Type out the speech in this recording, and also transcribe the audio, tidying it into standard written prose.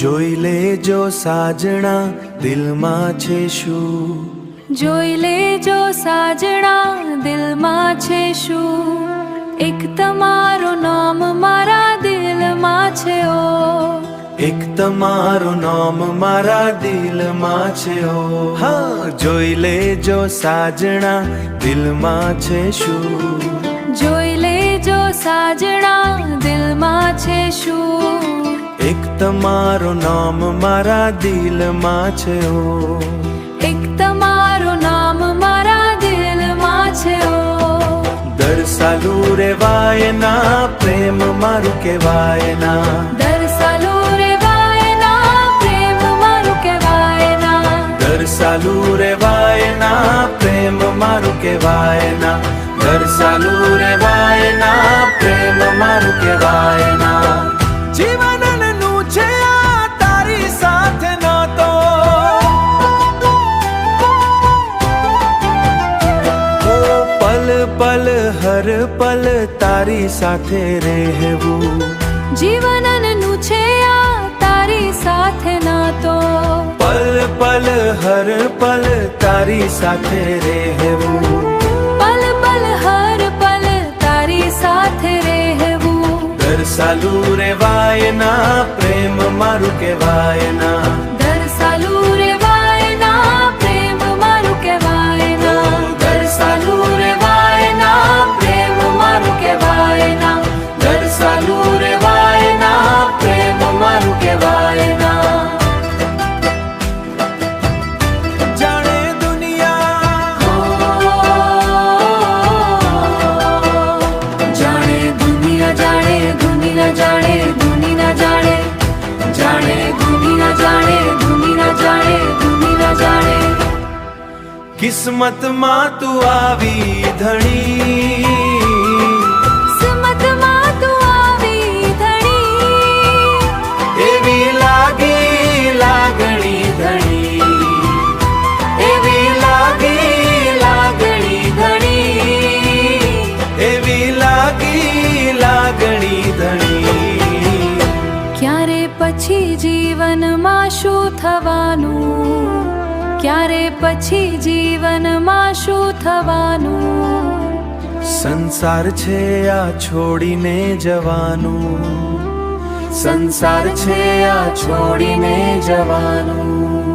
જોઈ લેજો સાજણા દિલમાં છે શું, જોઈ લેજો સાજણા દિલમાં છે શું, એક તમારું નામ મારા દિલમાં છે ઓ, એક તમારું નામ મારા દિલમાં છે ઓ. હા, જોઈ લેજો સાજણા દિલમાં છે શું, જોઈ લેજો સાજણા દિલમાં છે શું, એક તમારું નામ મારા દિલમાં છે ઓ, એક તમારું નામ મારા દિલમાં છે ઓ. દરસાલું રેવાય ના પ્રેમ મારું કહેવાય ના, દરસાલું રેવાય ના પ્રેમ મારું કહેવાય ના, દરસાલું રેવાય ના પ્રેમ મારું કહેવાય ના, દરસાલું રેવાય ના પ્રેમ મારું કહેવાય ના. જીવનનું છે આ તારી સાથે નાતો, ઓ પલ પલ હર પલ તારી સાથે રહેવું, જીવનનું છે આ તારી સાથે નાતો, પલ પલ હર પલ તારી સાથે રહેવું, પલ પલ હર પલ તારી સાથે રહેવું. દરસાલું રેવાય ના પ્રેમ મારું કહેવાય ના, દરસાલું રેવાય ના પ્રેમ મારું કહેવાય ના, દરસાલું રેવાય ના પ્રેમ મારું કહેવાય ના, દરસાલું રેવાય ના પ્રેમ મારું કહેવાય ના. જાણે દુનિયા, જાણે દુનિયા જાણે ધૂની ના જાણે ધૂની ના જાણે, જાણે ધૂની ના જાણે ધૂની ના જાણે ધૂની ના જાણે. કિસ્મતમાં તું આવી ધણી, કિસ્મતમાં તું આવી ધણી, એવી લાગી લાગણી ધણી, એવી લાગી લાગણી ધણી, એવી લાગી લાગણી ધણી. ક્યારે પછી જીવનમાં શું થવાનું, ક્યારે પછી જીવનમાં શું થવાનું, સંસાર છે આ છોડીને જવાનું, સંસાર છે આ છોડીને જવાનું.